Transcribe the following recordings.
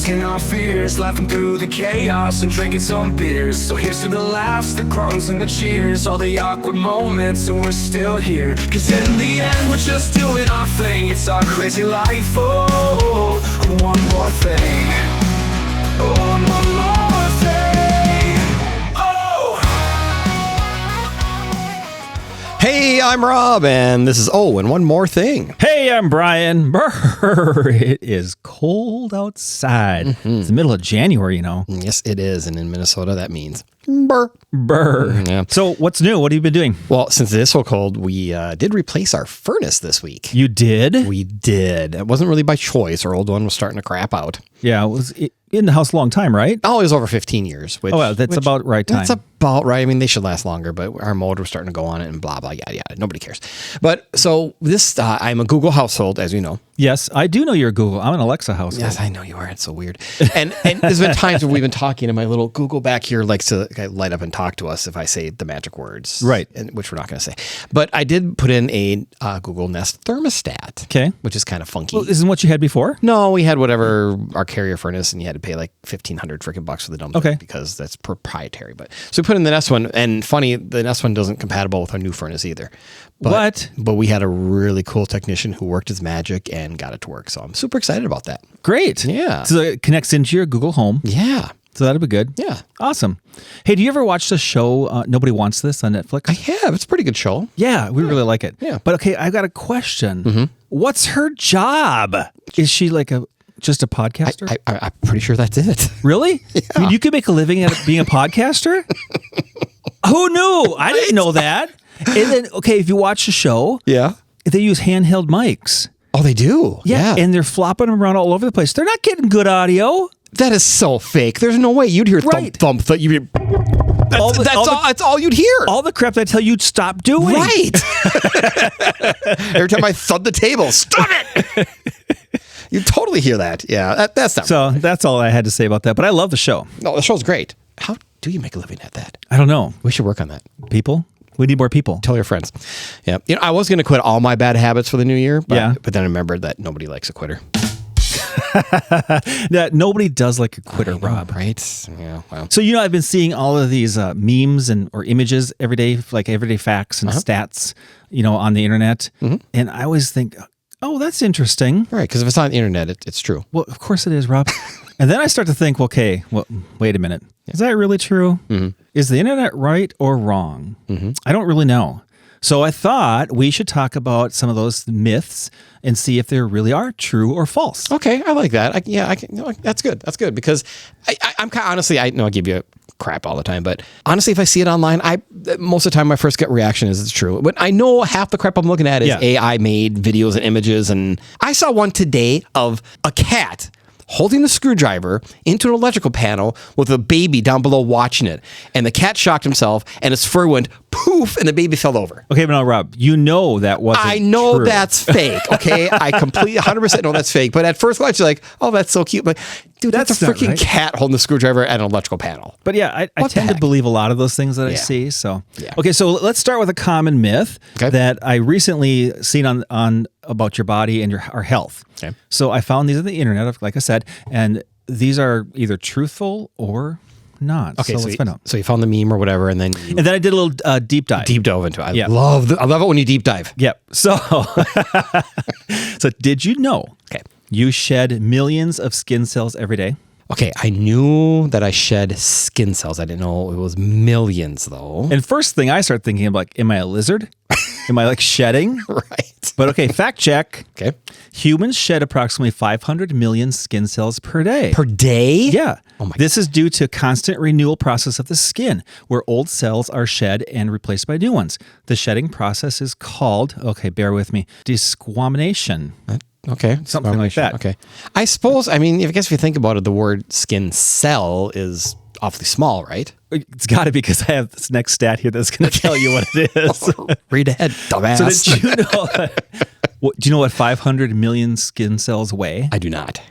masking our fears, laughing through the chaos and drinking some beers. So here's to the laughs, the crumbs and the cheers, all the awkward moments, and we're still here. Cause in the end we're just doing our thing. It's our crazy life, oh, one more thing. Oh, one more thing. Oh! Hey, I'm Rob, and this is and one more thing. Hey, I'm Brian. Brr, it is cold outside. It's the middle of January, you know. Yes, it is, and in Minnesota, that means burr. Brr. Yeah. So what's new? What have you been doing? Well, since it is so cold, we did replace our furnace this week. You did? We did. It wasn't really by choice. Our old one was starting to crap out. Yeah, it was in the house a long time, right? Oh, it was over 15 years. That's about right time. That's about right. I mean, they should last longer, but our motor was starting to go on it and blah, blah, yada, yada. Nobody cares. But so this, I'm a Google household, as you know. Yes, I do know you're Google. I'm an Alexa household. Yes, I know you are. It's so weird. And there's been times when we've been talking, and my little Google back here likes to light up and talk to us if I say the magic words. Right. Which we're not going to say. But I did put in a Google Nest thermostat. Okay. Which is kind of funky. Well, isn't what you had before? No, we had whatever our carrier furnace, and you had to pay like $1,500 freaking bucks for the dumb thing. Okay. Because that's proprietary. But so we put in the Nest one, and funny, the Nest one doesn't compatible with our new furnace either. What? But we had a really cool technician who worked his magic and got it to work. So I'm super excited about that. Great. Yeah. So it connects into your Google Home. Yeah. So that'll be good. Yeah. Awesome. Hey, do you ever watch the show Nobody Wants This on Netflix? I have. It's a pretty good show. Yeah, we really like it. Yeah. But okay, I've got a question. What's her job? Is she like just a podcaster? I'm pretty sure that's it. Really? Yeah. I mean, you could make a living at being a podcaster? Who knew? I didn't know that. And then, okay, if you watch the show, Yeah. they use handheld mics. Oh, they do? Yeah. And they're flopping them around all over the place. They're not getting good audio. That is so fake. There's no way you'd hear Right. thump, thump. You'd be, that's all you'd hear. All the crap that I tell you to stop doing. Right. Every time I thud the table, stop it. You totally hear that. Yeah, that's not So that's all I had to say about that. But I love the show. No, the show's great. How do you make a living at that? I don't know. We should work on that. People? We need more people. Tell your friends. Yeah. You know, I was going to quit all my bad habits for the new year, but then I remembered that nobody likes a quitter. That nobody does like a quitter, Rob. Right? Yeah. Well. So, I've been seeing all of these memes or images every day, like everyday facts and stats, on the internet. And I always think, oh, that's interesting. Right. Because if it's on the internet, it's true. Well, of course it is, Rob. And then I start to think, okay, well, wait a minute. Is that really true? Is the internet right or wrong? I don't really know. So I thought we should talk about some of those myths and see if they really are true or false. Okay, I like that. That's good. That's good because I'm kind of, honestly, I know I give you crap all the time, but honestly, if I see it online, most of the time my first gut reaction is it's true. But I know half the crap I'm looking at is AI made videos and images, and I saw one today of a cat holding the screwdriver into an electrical panel with a baby down below watching it. And the cat shocked himself and his fur went poof and the baby fell over. Okay, but now, Rob, that wasn't I know true. that's fake, okay? I completely 100% know that's fake. But at first glance, you're like, oh, that's so cute. But dude, that's a freaking cat holding the screwdriver at an electrical panel. But yeah, I tend to believe a lot of those things that I see. So, okay, so let's start with a common myth that I recently seen on about your body and our health. Okay. So I found these on the internet, like I said, and these are either truthful or not. Okay, so let's find out. So you found the meme or whatever, and then I did a little deep dive. Deep dove into it. I love it when you deep dive. Yep. So, so did you know? Okay. You shed millions of skin cells every day. Okay, I knew that I shed skin cells. I didn't know it was millions, though. And first thing I start thinking, I'm like, am I a lizard? Am I like shedding? Right. But okay, fact check. Okay. Humans shed approximately 500 million skin cells per day. Per day? Yeah. Oh my This is due to constant renewal process of the skin, where old cells are shed and replaced by new ones. The shedding process is called, okay, bear with me, desquamation. Okay. Something like that. Okay. I suppose, I guess if you think about it, the word skin cell is awfully small, right? It's got to be, because I have this next stat here that's going to tell you what it is. Read ahead, dumbass. So did you know, do you know what 500 million skin cells weigh? I do not.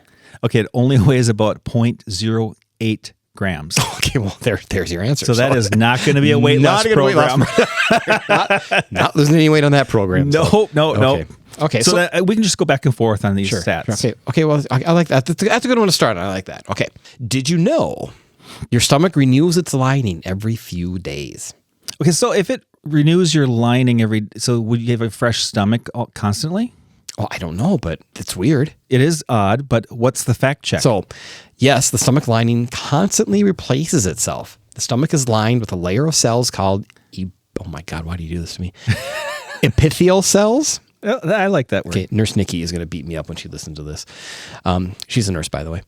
Okay, it only weighs about 0.08 grams. Okay, well, there's your answer. So that is not going to be a weight loss program. not losing any weight on that program. No. Okay. So that, we can just go back and forth on these stats. Okay. Well, I like that. That's a good one to start on. I like that. Okay. Did you know your stomach renews its lining every few days? Okay. So if it renews your lining so would you have a fresh stomach constantly? Oh, I don't know, but it's weird. It is odd, but what's the fact check? So, yes, the stomach lining constantly replaces itself. The stomach is lined with a layer of cells called, oh my God, why do you do this to me? Epithelial cells. I like that word. Okay, Nurse Nikki is going to beat me up when she listens to this. She's a nurse, by the way.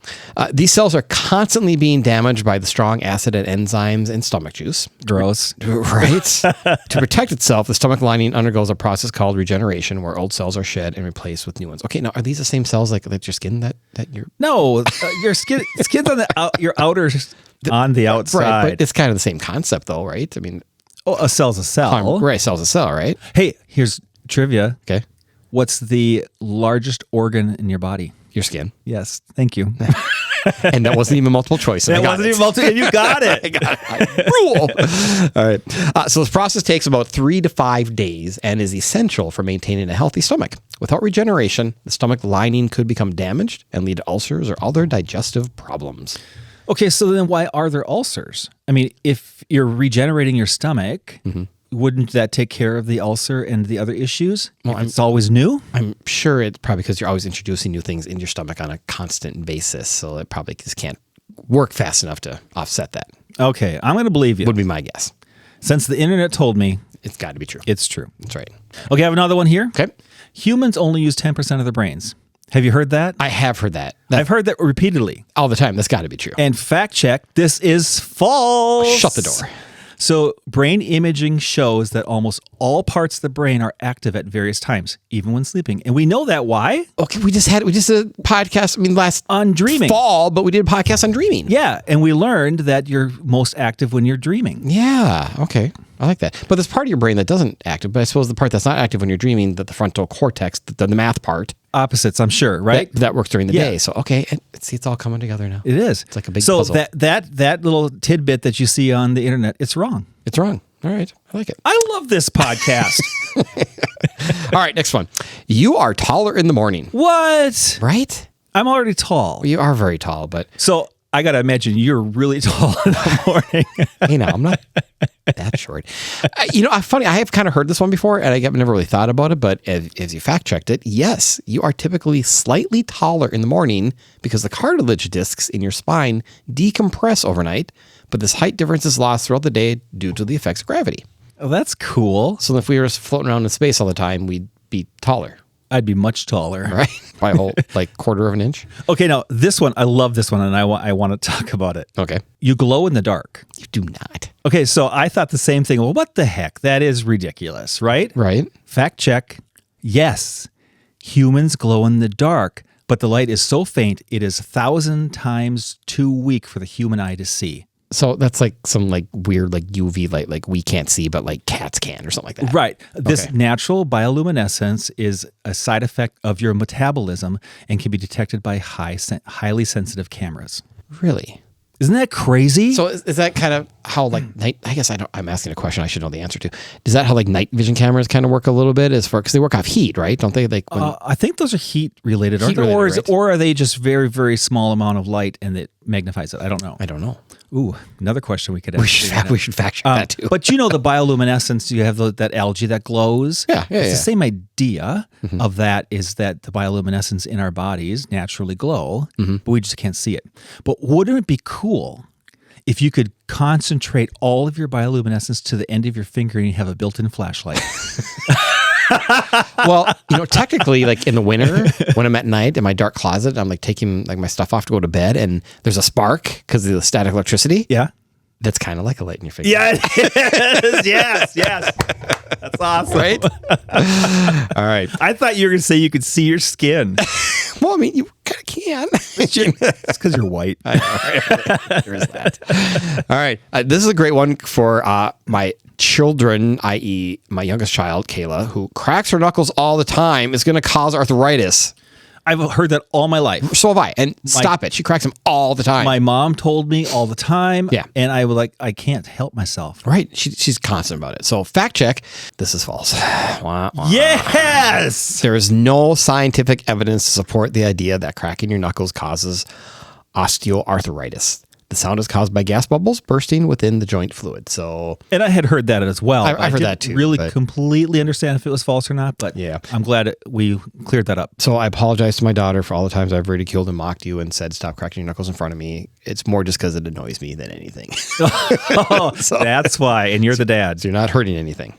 These cells are constantly being damaged by the strong acid and enzymes in stomach juice. Gross. Right? To protect itself, the stomach lining undergoes a process called regeneration, where old cells are shed and replaced with new ones. Okay, now are these the same cells like your skin that you're... No, your skin's on your outer, on the outside. Right, but it's kind of the same concept, though, right? I mean... Oh, a cell's a cell. Right, cell's a cell, right? Hey, here's trivia. Okay. What's the largest organ in your body? Your skin. Yes, thank you. And that wasn't even multiple choice. That wasn't even multiple. You got it. I got it. Rule. All right. So this process takes about 3 to 5 days and is essential for maintaining a healthy stomach. Without regeneration, the stomach lining could become damaged and lead to ulcers or other digestive problems. Okay, so then why are there ulcers? I mean, if you're regenerating your stomach, wouldn't that take care of the ulcer and the other issues? Well, it's always new? I'm sure it's probably because you're always introducing new things in your stomach on a constant basis, so it probably just can't work fast enough to offset that. Okay, I'm going to believe you. Would be my guess. Since the internet told me. It's got to be true. It's true. That's right. Okay, I have another one here. Okay. Humans only use 10% of their brains. Have you heard that? I have heard that. I've heard that repeatedly. All the time. That's got to be true. And fact check, this is false. Shut the door. So brain imaging shows that almost all parts of the brain are active at various times, even when sleeping. And we know that why? Okay, we just did a podcast, last on dreaming. Fall, but we did a podcast on dreaming. Yeah, and we learned that you're most active when you're dreaming. Yeah, okay. I like that. But there's part of your brain that doesn't active, but I suppose the part that's not active when you're dreaming, that the frontal cortex, the math part. Opposites, I'm sure, right? That works during the day. So, okay, see, it's all coming together now. It is. It's like a big puzzle. So that little tidbit that you see on the internet, it's wrong. It's wrong. All right. I like it. I love this podcast. All right, next one. You are taller in the morning. What? Right? I'm already tall. Well, you are very tall, but... So I got to imagine you're really tall in the morning. Hey, now, I'm not that short. Funny, I have kind of heard this one before, and I've never really thought about it, but as you fact-checked it, yes, you are typically slightly taller in the morning because the cartilage discs in your spine decompress overnight, but this height difference is lost throughout the day due to the effects of gravity. Oh, that's cool. So if we were floating around in space all the time, we'd be taller. I'd be much taller. Right? By a whole, quarter of an inch. Okay, now this one, I love this one, and I want to talk about it. Okay. You glow in the dark. You do not. Okay, so I thought the same thing. Well, what the heck? That is ridiculous, right? Right. Fact check. Yes, humans glow in the dark, but the light is so faint, it is 1,000 times too weak for the human eye to see. So that's some weird UV light we can't see, but cats can or something like that. Right. This natural bioluminescence is a side effect of your metabolism and can be detected by highly sensitive cameras. Really? Isn't that crazy? So is that kind of how night? I guess I'm asking a question I should know the answer to. Is that how night vision cameras kind of work a little bit? Because they work off heat, right? Don't they? I think those are heat related, right? Or are they just very, very small amount of light and it magnifies it? I don't know. Ooh, another question we could ask. We should fact check that too. But the bioluminescence, you have that algae that glows. Yeah. It's the same idea of that, is that the bioluminescence in our bodies naturally glow, but we just can't see it. But wouldn't it be cool if you could concentrate all of your bioluminescence to the end of your finger and you have a built-in flashlight? Well, technically, in the winter, when I'm at night in my dark closet, I'm taking my stuff off to go to bed, and there's a spark because of the static electricity. Yeah. That's kind of like a light in your finger. Yeah, it is. Yes. That's awesome. Right? All right. I thought you were going to say you could see your skin. Well, you kind of can. It's because you're white. I know, right? There is that. All right. This is a great one for my children, i.e. my youngest child, Kayla, who cracks her knuckles all the time, is going to cause arthritis. I've heard that all my life. So have I. And stop it. She cracks them all the time. My mom told me all the time. Yeah. And I was like, I can't help myself. Right. She's constant about it. So fact check. This is false. Wah, wah. Yes. There is no scientific evidence to support the idea that cracking your knuckles causes osteoarthritis. The sound is caused by gas bubbles bursting within the joint fluid. So, and I had heard that as well. I've heard that too. Really completely understand if it was false or not, but yeah, I'm glad we cleared that up. So I apologize to my daughter for all the times I've ridiculed and mocked you and said, stop cracking your knuckles in front of me. It's more just because it annoys me than anything. Oh, so, that's why. And you're the dad. So you're not hurting anything.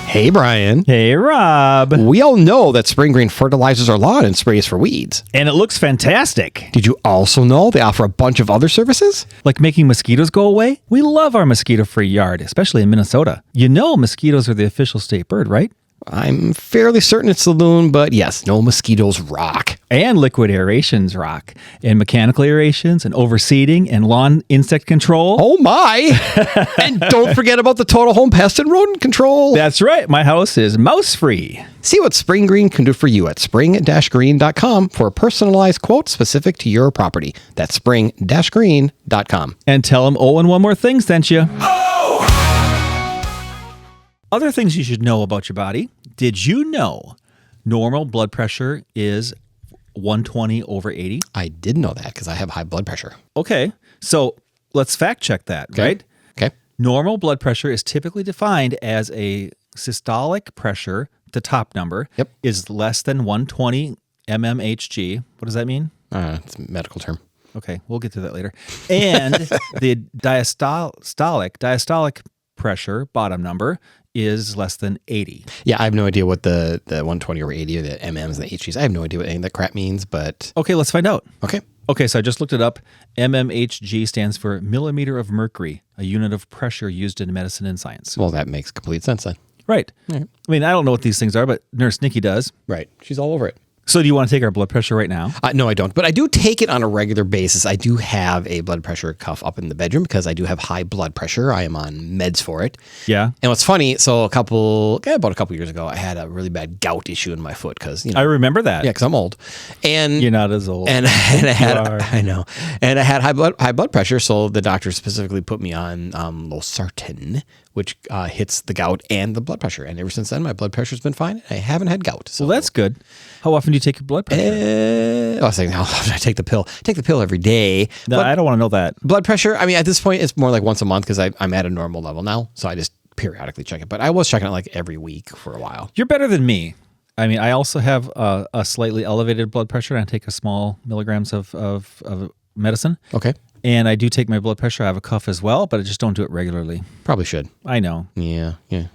Hey, Brian. Hey, Rob. We all know that Spring Green fertilizes our lawn and sprays for weeds. And it looks fantastic. Did you also know they offer a bunch of other services? Like making mosquitoes go away? We love our mosquito-free yard, especially in Minnesota. You know mosquitoes are the official state bird, right? I'm fairly certain it's the loon, but yes, no mosquitoes rock. And liquid aerations rock. And mechanical aerations and overseeding and lawn insect control. Oh my! And don't forget about the total home pest and rodent control. That's right. My house is mouse-free. See what Spring Green can do for you at spring-green.com for a personalized quote specific to your property. That's spring-green.com. And tell them and one more thing sent you. Other things you should know about your body. Did you know normal blood pressure is 120/80? I did know that because I have high blood pressure. Okay. So let's fact check that, right? Okay. Normal blood pressure is typically defined as a systolic pressure, the top number, is less than 120 mmHg. What does that mean? It's a medical term. Okay, we'll get to that later. And the diastolic pressure, bottom number, is less than 80. Yeah, I have no idea what the 120/80 or the mm's and the HGs. I have no idea what any of that crap means, but... Okay, let's find out. Okay, so I just looked it up. mmHg stands for millimeter of mercury, a unit of pressure used in medicine and science. Well, that makes complete sense then. Right. I mean, I don't know what these things are, but Nurse Nikki does. Right. She's all over it. So do you want to take our blood pressure right now? No, I don't. But I do take it on a regular basis. I do have a blood pressure cuff up in the bedroom because I do have high blood pressure. I am on meds for it. Yeah. And what's funny, so about a couple years ago, I had a really bad gout issue in my foot because, I remember that. Yeah, because I'm old. And you're not as old. And I had, I know. And I had high blood pressure, so the doctor specifically put me on losartan, which hits the gout and the blood pressure. And ever since then, my blood pressure's been fine. I haven't had gout. So. Well, that's good. How often do you take your blood pressure? I was saying, how often do I take the pill? Take the pill every day. No, I don't want to know that. Blood pressure, I mean, at this point, it's more like once a month because I'm at a normal level now. So I just periodically check it. But I was checking it like every week for a while. You're better than me. I mean, I also have a slightly elevated blood pressure, and I take a small milligrams of medicine. Okay. And I do take my blood pressure. I have a cuff as well, but I just don't do it regularly. Probably should. I know. Yeah.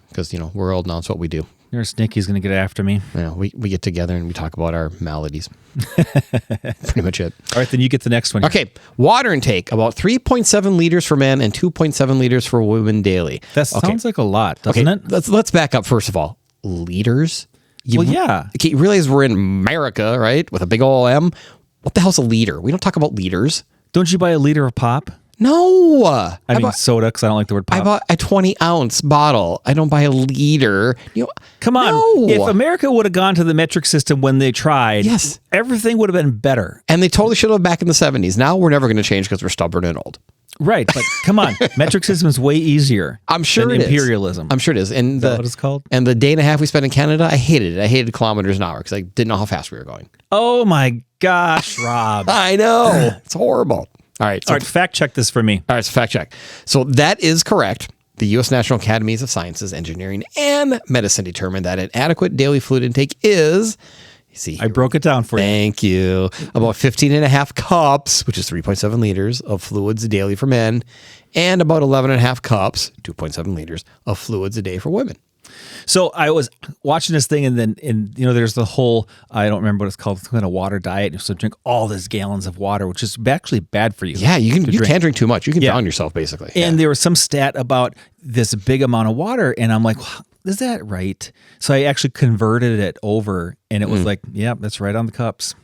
Because, we're old now. It's what we do. Nurse Nikki's going to get after me. Yeah, we get together and we talk about our maladies. Pretty much it. All right, then you get the next one. Okay. Water intake, about 3.7 liters for men and 2.7 liters for women daily. That sounds like a lot, doesn't it? Let's back up first of all. Liters? Yeah. Okay, you realize we're in America, right? With a big ol' M. What the hell's a liter? We don't talk about liters. Don't you buy a liter of pop? No. I mean soda, because I don't like the word pop. I bought a 20-ounce bottle. I don't buy a liter. Come on. No. If America would have gone to the metric system when they tried, yes, everything would have been better. And they totally should have back in the 70s. Now we're never going to change because we're stubborn and old. Right, but come on. Metric system is way easier. I'm sure than it imperialism. Is. I'm sure it is. And is that what it's called? And the day and a half we spent in Canada, I hated it. I hated kilometers an hour because I didn't know how fast we were going. Oh my gosh, Rob. I know. It's horrible. All right. So fact check this for me. All right, so fact check. So that is correct. The U.S. National Academies of Sciences, Engineering, and Medicine determined that an adequate daily fluid intake is... See, I broke it down for you. Thank you. About 15 and a half cups, which is 3.7 liters of fluids daily for men, and about 11 and a half cups, 2.7 liters of fluids a day for women. So I was watching this thing, and there's the whole, I don't remember what it's called, kind of water diet. You drink all these gallons of water, which is actually bad for you. Yeah, you can't drink too much. You can drown yourself, basically. And there was some stat about this big amount of water, and I'm like, wow, is that right? So I actually converted it over, and it was like, yeah, that's right on the cups.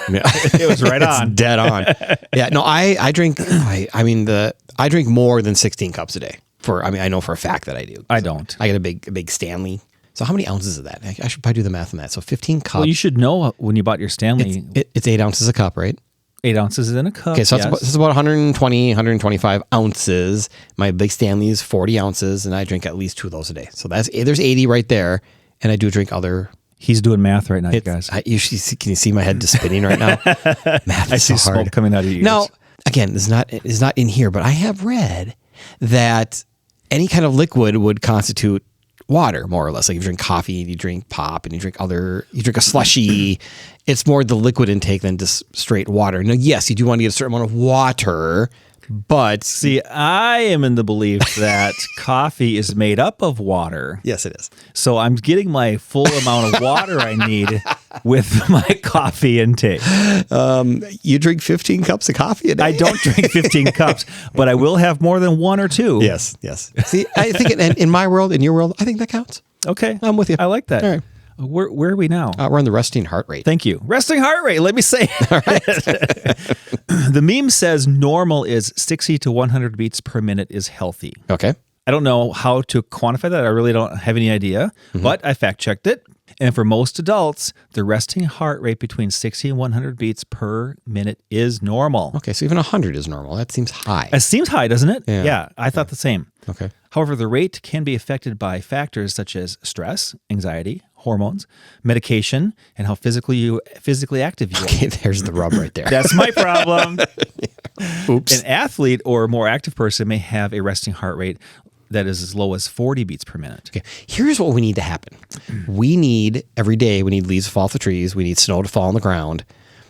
Yeah. It was right on. It's dead on. Yeah, no, I drink. I drink more than 16 cups a day. I know for a fact that I do. I don't. I get a big Stanley So how many ounces of that? I should probably do the math on that. So 15 cups. Well, you should know when you bought your Stanley. It's 8 ounces a cup, right? 8 ounces in a cup. Okay, so that's about 120, 125 ounces. My big Stanley is 40 ounces, and I drink at least 2 of those a day. So there's 80 right there, and I do drink other. He's doing math right now, you guys. Can you see my head just spinning right now? Math is I see so hard. smoke coming out of your ears. Now, again, it's not in here, but I have read that any kind of liquid would constitute water, more or less. Like you drink coffee, you drink pop, and you drink a slushy. It's more the liquid intake than just straight water. Now, yes, you do want to get a certain amount of water, but see, I am in the belief that coffee is made up of water. Yes, it is. So I'm getting my full amount of water I need with my coffee intake. You drink 15 cups of coffee a day? I don't drink 15 cups, but I will have more than 1 or 2. Yes. See, I think in my world, in your world, I think that counts. Okay. I'm with you. I like that. All right. Where are we now? We're on the resting heart rate. Thank you. Resting heart rate. Let me say it. All right. The meme says normal is 60 to 100 beats per minute is healthy. Okay. I don't know how to quantify that. I really don't have any idea, but I fact checked it. And for most adults, the resting heart rate between 60 and 100 beats per minute is normal. Okay, so even 100 is normal. That seems high. It seems high, doesn't it? Yeah. I thought the same. Okay. However, the rate can be affected by factors such as stress, anxiety, hormones, medication, and how physically active you are. Okay, there's the rub right there. That's my problem. Oops. An athlete or a more active person may have a resting heart rate that is as low as 40 beats per minute. Okay, here's what we need to happen. Every day, we need leaves to fall off the trees. We need snow to fall on the ground.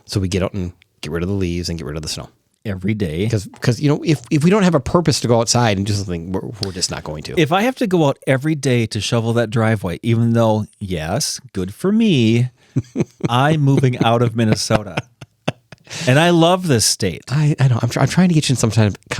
So we get out and get rid of the leaves and get rid of the snow. Every day. Because if we don't have a purpose to go outside and do something, we're just not going to. If I have to go out every day to shovel that driveway, even though, yes, good for me, I'm moving out of Minnesota. And I love this state. I know. I'm trying to get you in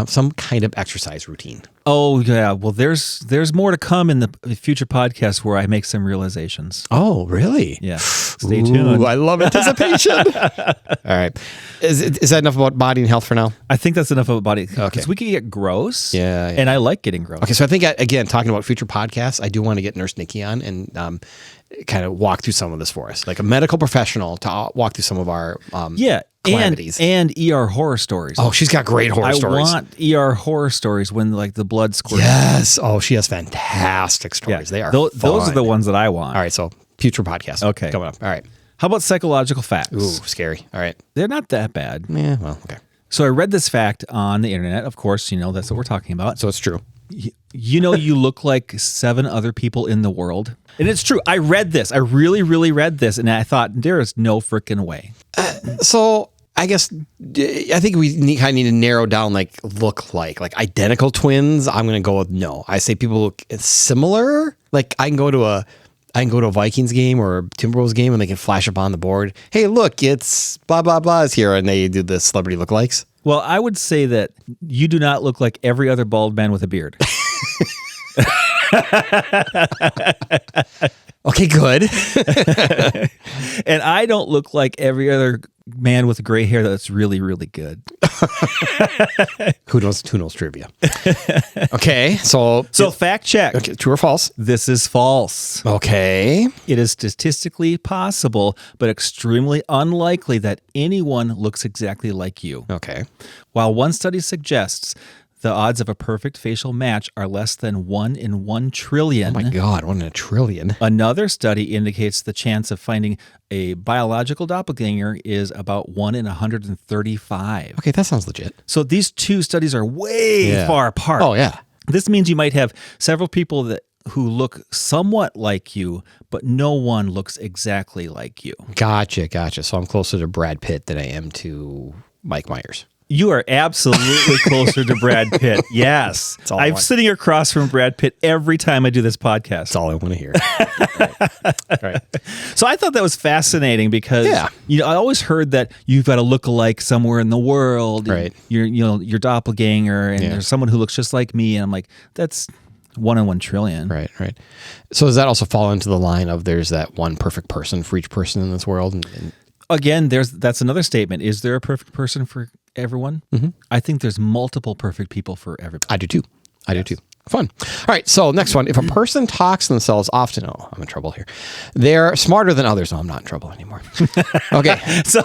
some kind of exercise routine. Oh, yeah. Well, there's more to come in the future podcast where I make some realizations. Oh, really? Yeah. Stay tuned. I love anticipation. All right. Is that enough about body and health for now? I think that's enough about body. Okay. Because we can get gross. Yeah. And I like getting gross. Okay. So I think, again, talking about future podcasts, I do want to get Nurse Nikki on and kind of walk through some of this for us, like a medical professional to walk through some of our calamities. And ER horror stories. Oh, she's got great horror stories. I want ER horror stories when like the blood squirts. Yes. Oh, she has fantastic stories. They are those are the ones that I want. All right. So future podcast. Okay. Coming up. All right. How about psychological facts? Ooh, scary. All right. They're not that bad. Yeah. Well, okay. So I read this fact on the internet. Of course, that's what we're talking about. So it's true. You look like 7 other people in the world. And it's true. I read this. I really, really read this. And I thought, there is no freaking way. So I think we kind of need to narrow down look like identical twins. I'm going to go with no. I say people look similar. Like I can go to a Vikings game or a Timberwolves game and they can flash up on the board. Hey, look, it's blah, blah, blah is here. And they do the celebrity lookalikes. Well, I would say that you do not look like every other bald man with a beard. Okay, good. And I don't look like every other man with gray hair that's really, really good. Who knows trivia? Okay, so fact check. Okay, true or false? This is false. Okay. It is statistically possible, but extremely unlikely that anyone looks exactly like you. Okay. While one study suggests the odds of a perfect facial match are less than 1 in 1 trillion. Oh my God, 1 in a trillion. Another study indicates the chance of finding a biological doppelganger is about 1 in 135. Okay, that sounds legit. So these two studies are way far apart. Oh, yeah. This means you might have several people who look somewhat like you, but no one looks exactly like you. Gotcha. So I'm closer to Brad Pitt than I am to Mike Myers. You are absolutely closer to Brad Pitt. Yes. I'm sitting across from Brad Pitt every time I do this podcast. That's all I want to hear. All right. So I thought that was fascinating because I always heard that you've got to look alike somewhere in the world. Right. You're doppelganger and there's someone who looks just like me. And I'm like, that's 1 in 1 trillion. Right. So does that also fall into the line of there's that one perfect person for each person in this world? And again, that's another statement. Is there a perfect person for everyone? Mm-hmm. I think there's multiple perfect people for everybody. I do too. Fun. All right. So next one. If a person talks to themselves often, I'm in trouble here. They're smarter than others. No, I'm not in trouble anymore. Okay. So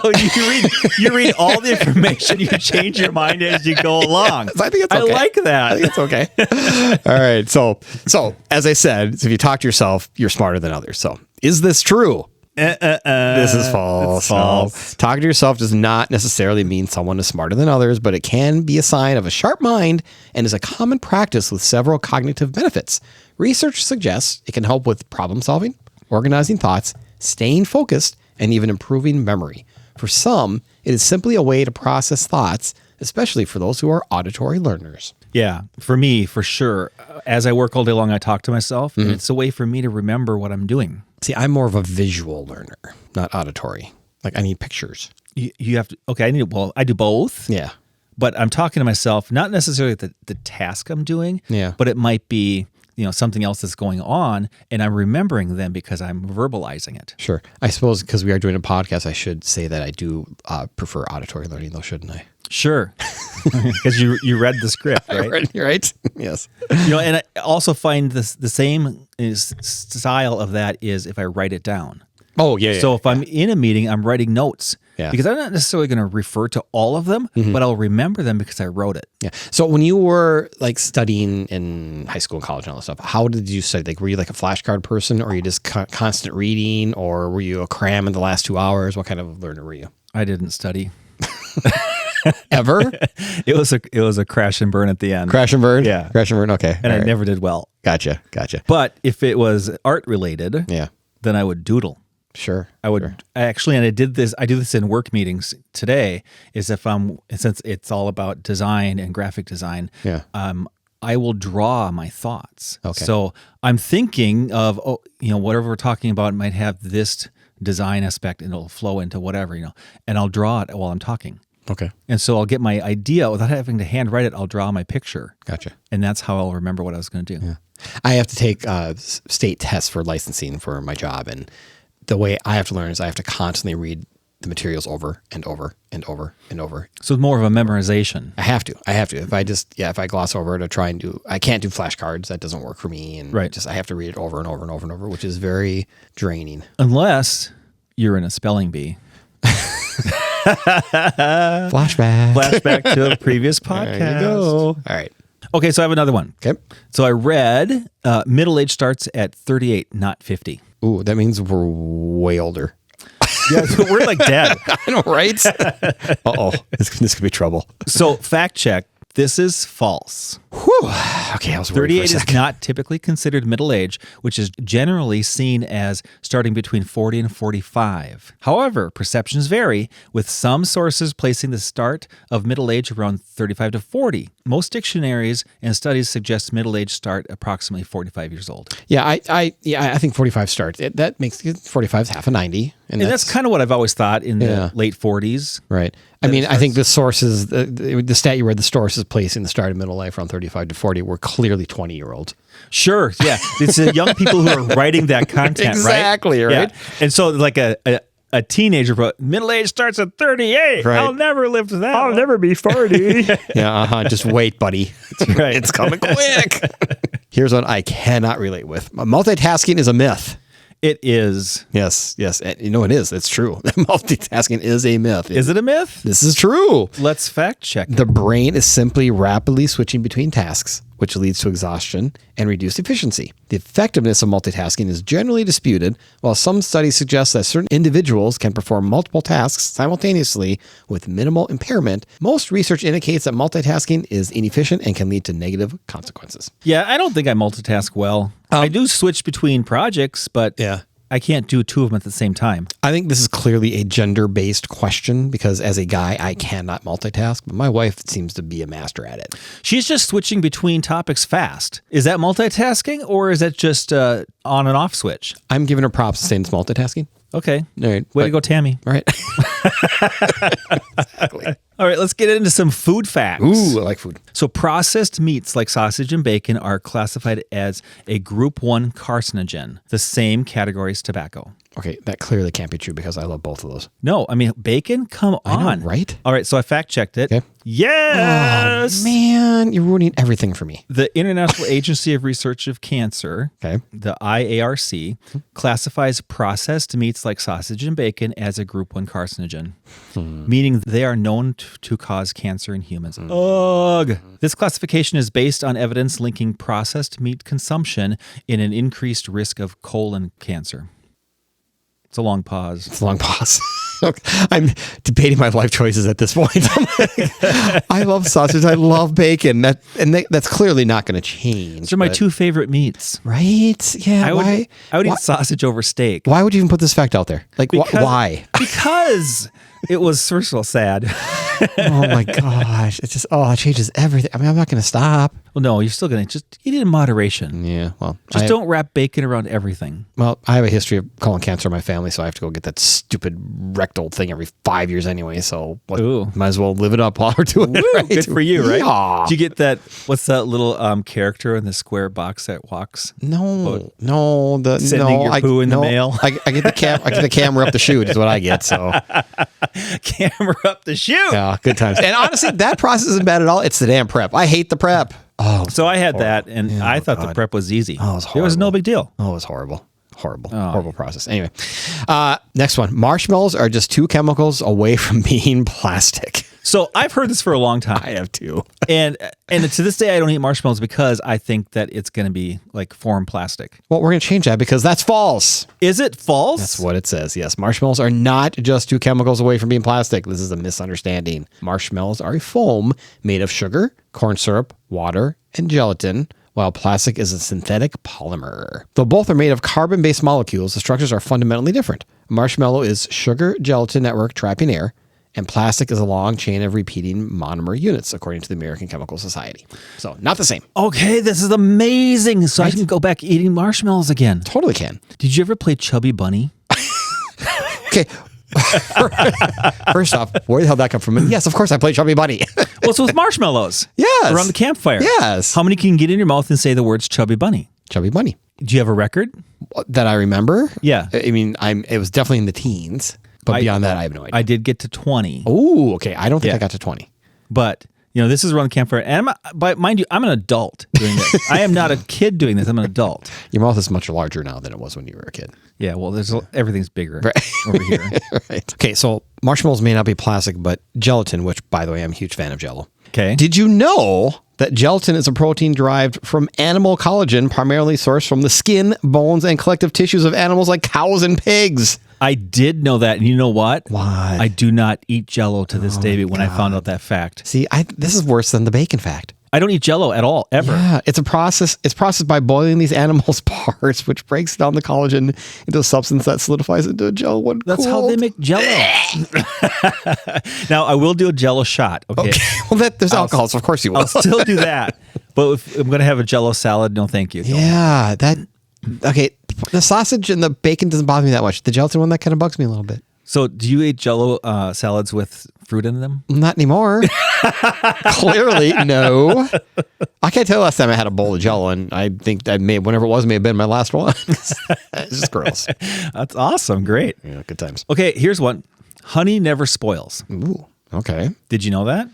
you read all the information. You change your mind as you go along. I think it's okay. I like that. I think it's okay. All right. So as I said, if you talk to yourself, you're smarter than others. So is this true? This is false. It's false. No. Talking to yourself does not necessarily mean someone is smarter than others, but it can be a sign of a sharp mind and is a common practice with several cognitive benefits. Research suggests it can help with problem solving, organizing thoughts, staying focused, and even improving memory. For some, it is simply a way to process thoughts, especially for those who are auditory learners. Yeah, for me, for sure. As I work all day long, I talk to myself, and it's a way for me to remember what I'm doing. See, I'm more of a visual learner, not auditory. Like I need pictures. You have to, okay, I do both. Yeah. But I'm talking to myself, not necessarily the task I'm doing, Yeah. but it might be, something else that's going on, and I'm remembering them because I'm verbalizing it. Sure. I suppose because we are doing a podcast, I should say that I do prefer auditory learning, though, shouldn't I? Sure. Because you read the script, right? Right? Yes. And I also find the same style of that is if I write it down. Oh, yeah. So if I'm in a meeting, I'm writing notes. Yeah. Because I'm not necessarily going to refer to all of them, but I'll remember them because I wrote it. Yeah. So when you were like studying in high school and college and all that stuff, how did you study? Like, were you like a flashcard person, or were you just constant reading, or were you a cram in the last 2 hours? What kind of learner were you? I didn't study. Ever? It was a crash and burn at the end. Crash and burn? Yeah. Crash and burn. Okay. And I never did well. Gotcha. But if it was art related, Yeah. then I would doodle. Sure. I would actually, and I do this in work meetings today, is since it's all about design and graphic design, Yeah. I will draw my thoughts. Okay. So I'm thinking of, whatever we're talking about might have this design aspect and it'll flow into whatever, and I'll draw it while I'm talking. Okay. And so I'll get my idea without having to handwrite it. I'll draw my picture. Gotcha. And that's how I'll remember what I was going to do. Yeah. I have to take state tests for licensing for my job, and the way I have to learn is I have to constantly read the materials over and over and over and over. So it's more of a memorization. I have to. If I gloss over it, I can't do flashcards. That doesn't work for me. And Right. I have to read it over and over and over and over, which is very draining. Unless you're in a spelling bee. Flashback to a previous podcast. There you go. All right. Okay, so I have another one. Okay. So I read middle age starts at 38, not 50. Ooh, that means we're way older. Yeah, so we're like dead. I know, right? Uh-oh. This could be trouble. So fact check. This is false. Whew. Okay, I was worried 38 for a is second. not typically considered middle age, which is generally seen as starting between 40 and 45. However, perceptions vary, with some sources placing the start of middle age around 35 to 40. Most dictionaries and studies suggest middle age start approximately 45 years old. Yeah, I think 45 starts. That makes 45 is half a 90. And that's kind of what I've always thought in the late 40s. Right. I mean, I think the sources, the stat you read, the sources placing the start of middle life around 35 to 40 were clearly 20-year-olds. Sure. Yeah. It's the young people who are writing that content, Exactly, right? Yeah. And so like a teenager, but middle age starts at 38. Right. I'll never live to that. I'll never be 40. Yeah, just wait, buddy. right. It's coming quick. Here's one I cannot relate with. Multitasking is a myth. It is. Yes. And it is. It's true. Multitasking is a myth. Is it a myth? This is true. Let's fact check it. The brain is simply rapidly switching between tasks, which leads to exhaustion and reduced efficiency. The effectiveness of multitasking is generally disputed, while some studies suggest that certain individuals can perform multiple tasks simultaneously with minimal impairment. Most research indicates that multitasking is inefficient and can lead to negative consequences. Yeah, I don't think I multitask well. I do switch between projects, but Yeah. I can't do two of them at the same time. I think this is clearly a gender-based question because as a guy, I cannot multitask, but my wife seems to be a master at it. She's just switching between topics fast. Is that multitasking or is that just on and off switch? I'm giving her props saying it's multitasking. Okay. All right. Way to go, Tammy. All right. Exactly. All right, let's get into some food facts. Ooh, I like food. So processed meats like sausage and bacon are classified as a group 1 carcinogen, the same category as tobacco. Okay, that clearly can't be true because I love both of those. No, I mean, bacon? Come on. Right? All right, so I fact checked it. Okay. Yes! Oh, man, you're ruining everything for me. The International Agency of Research of Cancer, the IARC, classifies processed meats like sausage and bacon as a group 1 carcinogen, meaning they are known to cause cancer in humans. Ugh! This classification is based on evidence linking processed meat consumption in an increased risk of colon cancer. It's a long pause. It's a long pause. I'm debating my life choices at this point. I love sausage. I love bacon. That's clearly not going to change. Those are my 2 favorite meats. Right? Yeah. I would eat sausage over steak. Why would you even put this fact out there? Like, why? Because it was, first of all, sad. Oh my gosh. It's just, it changes everything. I mean, I'm not going to stop. Well, no, you're still going to just eat it in moderation. Yeah. Well, just don't wrap bacon around everything. Well, I have a history of colon cancer in my family, so I have to go get that stupid rectal thing every 5 years anyway. So might as well live it up while we're doing it. Right? Good for you, right? Yeah. Did you get that? What's that little character in the square box that walks? No. Sending your poo in the mail. I get the camera up the chute is what I get. So camera up the chute. Yeah, good times. And honestly, that process isn't bad at all. It's the damn prep. I hate the prep. Oh, so I had that, and I thought the prep was easy. Oh, it was horrible. It was no big deal. Oh, it was horrible. Horrible process. Anyway, next one. Marshmallows are just 2 chemicals away from being plastic. So I've heard this for a long time. I have too. and to this day, I don't eat marshmallows because I think that it's going to be like foreign plastic. Well, we're going to change that because that's false. Is it false? That's what it says. Yes. Marshmallows are not just 2 chemicals away from being plastic. This is a misunderstanding. Marshmallows are a foam made of sugar, corn syrup, water, and gelatin, while plastic is a synthetic polymer. Though both are made of carbon-based molecules, the structures are fundamentally different. A marshmallow is sugar-gelatin network trapping air, and plastic is a long chain of repeating monomer units, according to the American Chemical Society. So, not the same. Okay, this is amazing. So I can go back eating marshmallows again. Totally can. Did you ever play Chubby Bunny? Okay. First off, where the hell did that come from? Yes, of course I play Chubby Bunny. Well, so with marshmallows. Yes. Around the campfire. Yes. How many can you get in your mouth and say the words Chubby Bunny? Chubby Bunny. Do you have a record? That I remember? Yeah. I mean, it was definitely in the teens, but beyond that, I have no idea. I did get to 20. Oh, okay. I don't think I got to 20. But, this is around the campfire. And but mind you, I'm an adult doing this. I am not a kid doing this. I'm an adult. Your mouth is much larger now than it was when you were a kid. Yeah, well, everything's bigger over here. Right. Okay, so marshmallows may not be plastic, but gelatin, which, by the way, I'm a huge fan of Jell-O. Okay. Did you know that gelatin is a protein derived from animal collagen, primarily sourced from the skin, bones, and collective tissues of animals like cows and pigs? I did know that. And you know what? Why? I do not eat Jell-O to this day when I found out that fact. See, this is worse than the bacon fact. I don't eat Jell-O at all, ever. Yeah, it's a process. It's processed by boiling these animals' parts, which breaks down the collagen into a substance that solidifies into a gel when That's cooled. how they make Jell-O. Now, I will do a Jell-O shot. Okay. Well, there's alcohol, so of course you will. I'll still do that. But if I'm going to have a Jell-O salad, no thank you. Yeah, okay. The sausage and the bacon doesn't bother me that much. The gelatin one, that kind of bugs me a little bit. So do you eat Jell-O salads with fruit in them? Not anymore. Clearly, no. I can't tell last time I had a bowl of Jell-O, and I think whenever it was, may have been my last one. It's just gross. That's awesome. Great. Yeah, good times. Okay, here's one. Honey never spoils. Ooh, okay. Did you know that?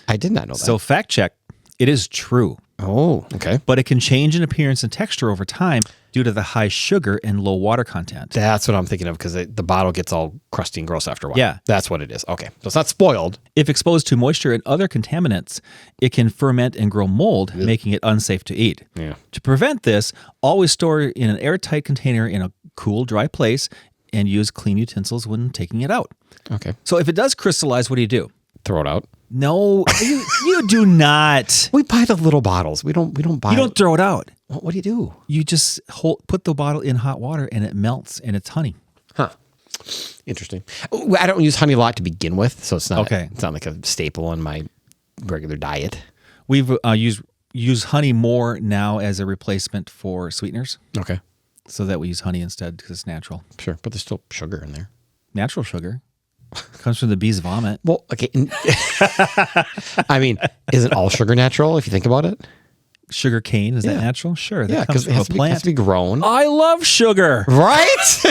I did not know that. So fact check. It is true. Oh, okay. But it can change in appearance and texture over time due to the high sugar and low water content. That's what I'm thinking of because the bottle gets all crusty and gross after a while. Yeah. That's what it is. Okay. So it's not spoiled. If exposed to moisture and other contaminants, it can ferment and grow mold, making it unsafe to eat. Yeah. To prevent this, always store in an airtight container in a cool, dry place and use clean utensils when taking it out. Okay. So if it does crystallize, what do you do? Throw it out. No, you do not. We buy the little bottles. We don't buy. You don't throw it out. What do you do? You just put the bottle in hot water and it melts and it's honey. Huh. Interesting. I don't use honey a lot to begin with, so it's not okay. It's not like a staple in my regular diet. We've used honey more now as a replacement for sweeteners. Okay. So that we use honey instead because it's natural. Sure, but there's still sugar in there. Natural sugar. Comes from the bee's vomit. Well, okay. I mean, isn't all sugar natural if you think about it? sugar cane. Is that Yeah. natural? Sure. That Yeah, comes because from a it has to be grown. I love sugar. Right?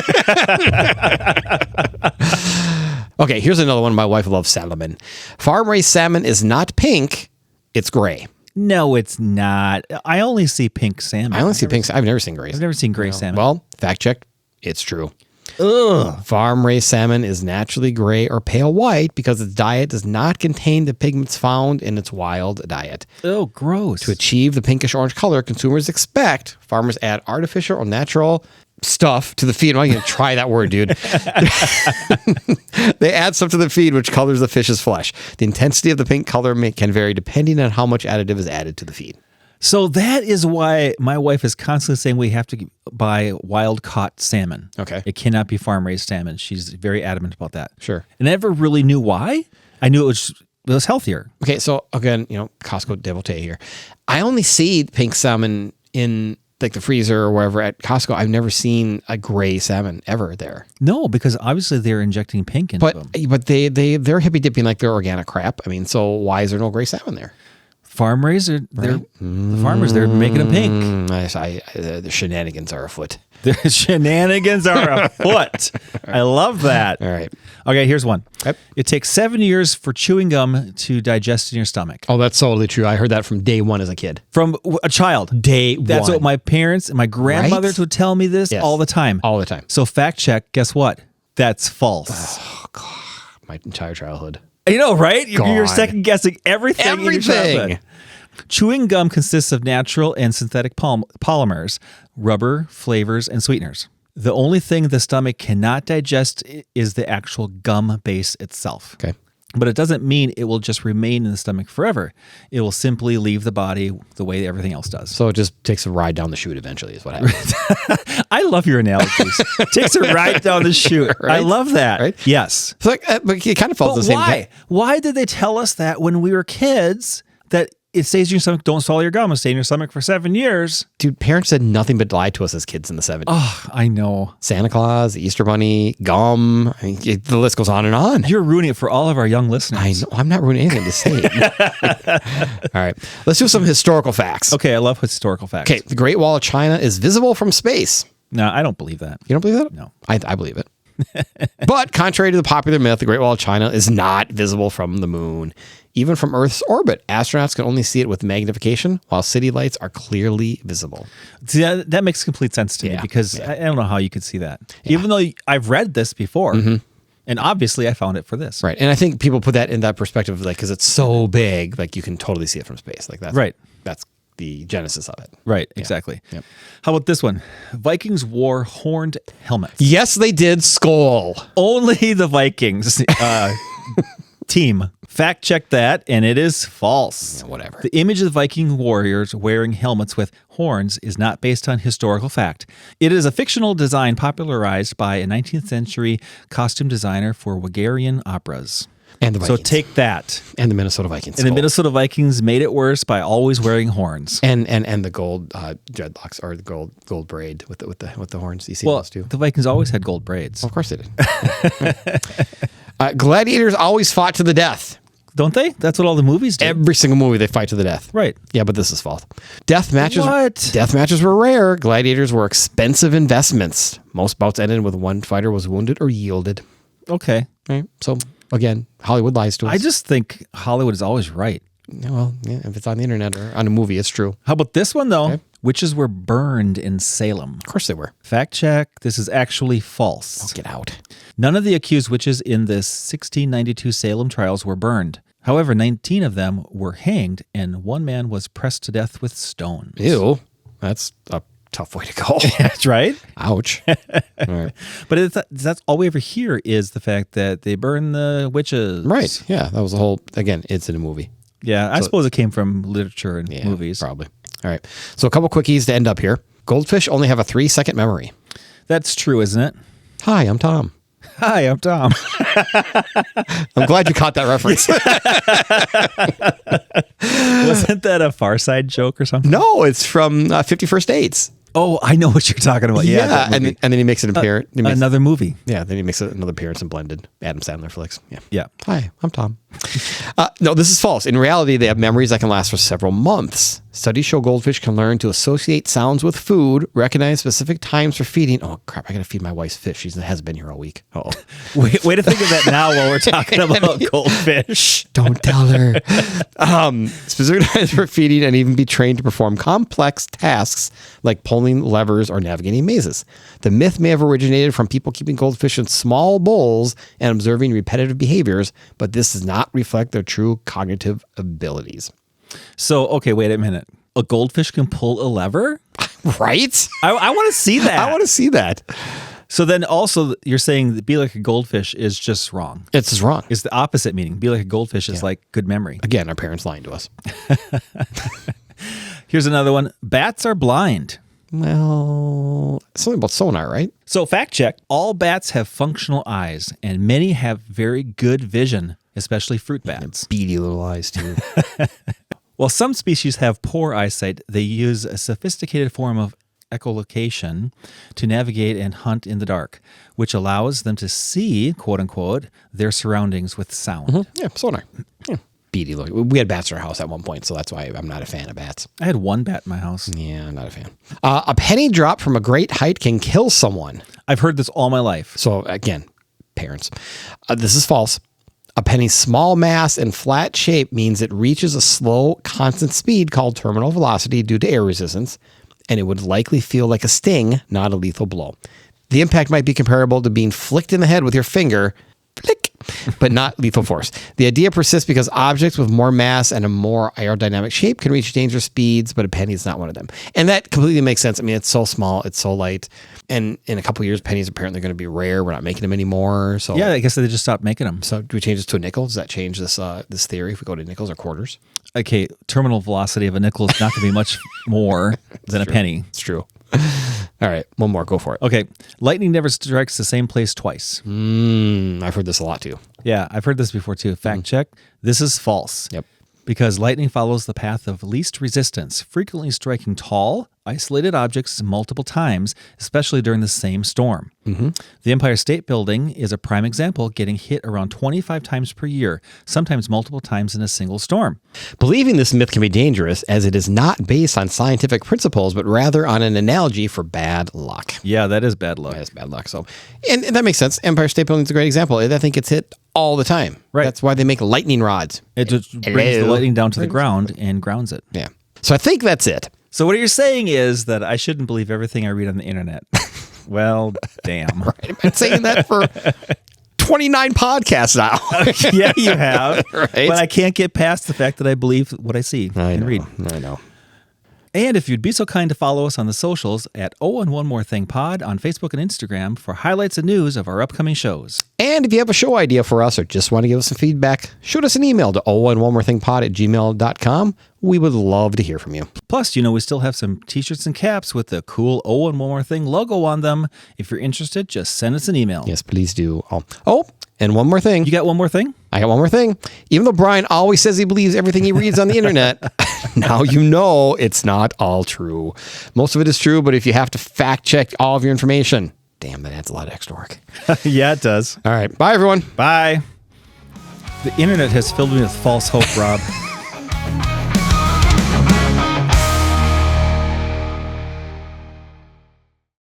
Okay, here's another one. My wife loves salmon. Farm-raised salmon is not pink, it's gray. No, it's not. I only see pink salmon. I only see pink. I've never seen gray. I've never seen gray salmon. Well, fact check. It's true. Ugh. Farm-raised salmon is naturally gray or pale white because its diet does not contain the pigments found in its wild diet. Oh, gross. To achieve the pinkish orange color consumers expect, farmers add artificial or natural stuff to the feed. I'm not going to try that word, dude. They add stuff to the feed which colors the fish's flesh. The intensity of the pink color can vary depending on how much additive is added to the feed. So that is why my wife is constantly saying we have to buy wild caught salmon. Okay. It cannot be farm raised salmon. She's very adamant about that. Sure. And I never really knew why. I knew it was healthier. Okay, so again, Costco devotee here. I only see pink salmon in like the freezer or wherever at Costco. I've never seen a gray salmon ever there. No, because obviously they're injecting pink into them. But they're hippie dipping like they're organic crap. I mean, so why is there no gray salmon there? Farm raised, the farmers, they're making them pink. The shenanigans are afoot. The shenanigans are afoot. I love that. All right. Okay, here's one. Yep. It takes 7 years for chewing gum to digest in your stomach. Oh, that's totally true. I heard that from day one as a kid. From a child. That's what my parents and my grandmothers would tell me this all the time. All the time. So fact check, guess what? That's false. Oh, God. My entire childhood. You know, right? You're Gone. second guessing everything. In your childhood. Chewing gum consists of natural and synthetic polymers, rubber, flavors, and sweeteners. The only thing the stomach cannot digest is the actual gum base itself. Okay. But it doesn't mean it will just remain in the stomach forever. It will simply leave the body the way everything else does. So it just takes a ride down the chute eventually is what happens. I love your analogies. Takes a ride down the chute. Right? I love that. Right? Yes. So but it kind of falls the same why? thing. Why did they tell us that when we were kids that it stays in your stomach, don't swallow your gum, it'll stay in your stomach for 7 years? Dude, parents said nothing but lie to us as kids in the 70s. Oh, I know. Santa Claus, the Easter Bunny, gum. I mean, the list goes on and on. You're ruining it for all of our young listeners. I know. I'm not ruining anything to say. All right. Let's do some historical facts. Okay, I love historical facts. Okay. The Great Wall of China is visible from space. No, I don't believe that. You don't believe that? No. I believe it. But contrary to the popular myth, the Great Wall of China is not visible from the moon. Even from Earth's orbit, astronauts can only see it with magnification, while city lights are clearly visible. See, that makes complete sense to me because I don't know how you could see that. Yeah. Even though I've read this before, and obviously I found it for this. Right. And I think people put that in that perspective, like, because it's so big, like you can totally see it from space. Like that's right. That's the genesis of it. Right. Exactly. Yep. How about this one? Vikings wore horned helmets. Yes, they did. Skull. Only the Vikings team. Fact check that, and it is false. Yeah, whatever. The image of the Viking warriors wearing helmets with horns is not based on historical fact. It is a fictional design popularized by a 19th century costume designer for Wagnerian opas. And the Vikings. So take that. And the Minnesota Vikings. And the Minnesota Vikings made it worse by always wearing horns. And the gold dreadlocks or the gold braid with the horns. You see those too? The Vikings always had gold braids. Well, of course they did. Gladiators always fought to the death. Don't they? That's what all the movies do. Every single movie they fight to the death. Right. Yeah, but this is false. Death matches. What? Death matches were rare. Gladiators were expensive investments. Most bouts ended with one fighter was wounded or yielded. Okay. Right. So again, Hollywood lies to us. I just think Hollywood is always right. Well, yeah, if it's on the internet or on a movie, it's true. How about this one, though? Okay. Witches were burned in Salem. Of course they were. Fact check. This is actually false. Oh, get out. None of the accused witches in the 1692 Salem trials were burned. However, 19 of them were hanged, and one man was pressed to death with stones. Ew. That's a tough way to go. That's right. Ouch. All right. But that's all we ever hear is the fact that they burn the witches. Right. Yeah. That was the whole, again, it's in a movie. Yeah. I suppose it came from literature and movies. Probably. All right. So a couple quickies to end up here. Goldfish only have a 3-second memory. That's true, isn't it? Hi, I'm Tom. Hi, I'm Tom. I'm glad you caught that reference. Wasn't that a Far Side joke or something? No, it's from 51st Dates. Oh, I know what you're talking about. Yeah. and then he makes an appearance. Another movie. Yeah, then he makes another appearance in Blended. Adam Sandler flicks. Yeah. Yeah. Hi, I'm Tom. No, this is false. In reality, they have memories that can last for several months. Studies show goldfish can learn to associate sounds with food, recognize specific times for feeding. Oh, crap. I got to feed my wife's fish. She hasn't been here all week. Oh, way to think of that now while we're talking about goldfish. Don't tell her. Specific times for feeding and even be trained to perform complex tasks like pulling levers or navigating mazes. The myth may have originated from people keeping goldfish in small bowls and observing repetitive behaviors, but this does not reflect their true cognitive abilities. So, okay, wait a minute. A goldfish can pull a lever? Right? I want to see that. I want to see that. So then also you're saying that be like a goldfish is just wrong. It's just wrong. It's the opposite meaning. Be like a goldfish is like good memory. Again, our parents lying to us. Here's another one. Bats are blind. Well, something about sonar, right? So fact check. All bats have functional eyes and many have very good vision, especially fruit bats. Beady little eyes, too. While some species have poor eyesight, they use a sophisticated form of echolocation to navigate and hunt in the dark, which allows them to see, quote unquote, their surroundings with sound. Mm-hmm. Yeah, sonar. Yeah. Beady look. We had bats in our house at one point, so that's why I'm not a fan of bats. I had one bat in my house. Yeah, I'm not a fan. A penny drop from a great height can kill someone. I've heard this all my life. So again, parents, this is false. A penny's small mass and flat shape means it reaches a slow, constant speed called terminal velocity due to air resistance, and it would likely feel like a sting, not a lethal blow. The impact might be comparable to being flicked in the head with your finger, flick, but not lethal force. The idea persists because objects with more mass and a more aerodynamic shape can reach dangerous speeds, but a penny is not one of them. And that completely makes sense. I mean, it's so small, it's so light. And in a couple of years, pennies apparently going to be rare. We're not making them anymore. So yeah, I guess they just stopped making them. So do we change this to a nickel? Does that change this this theory if we go to nickels or quarters? Okay, terminal velocity of a nickel is not going to be much more than a penny. It's true. All right, one more. Go for it. Okay, lightning never strikes the same place twice. I've heard this a lot too. Yeah, I've heard this before too. Fact check. This is false. Yep. Because lightning follows the path of least resistance, frequently striking tall, isolated objects multiple times, especially during the same storm. Mm-hmm. The Empire State Building is a prime example, getting hit around 25 times per year, sometimes multiple times in a single storm. Believing this myth can be dangerous as it is not based on scientific principles, but rather on an analogy for bad luck. Yeah, that is bad luck. That is bad luck. So, and that makes sense. Empire State Building is a great example. I think it's hit all the time. Right. That's why they make lightning rods. It just brings the lightning down to the ground and grounds it. Yeah. So I think that's it. So what you're saying is that I shouldn't believe everything I read on the internet. Well, damn. Right. I've been saying that for 29 podcasts now. Yeah, you have. Right. But I can't get past the fact that I believe what I see and read. I know. And if you'd be so kind to follow us on the socials at Oh and One More Thing Pod on Facebook and Instagram for highlights and news of our upcoming shows. And if you have a show idea for us or just want to give us some feedback, shoot us an email to ohandonemorethingpod@gmail.com. We would love to hear from you. Plus, we still have some t-shirts and caps with the cool Oh and One More Thing logo on them. If you're interested, just send us an email. Yes, please do. Oh, and one more thing. You got one more thing? I got one more thing. Even though Brian always says he believes everything he reads on the internet, now you know it's not all true. Most of it is true, but if you have to fact check all of your information, damn, that adds a lot of extra work. Yeah, it does. All right. Bye, everyone. Bye. The internet has filled me with false hope, Rob.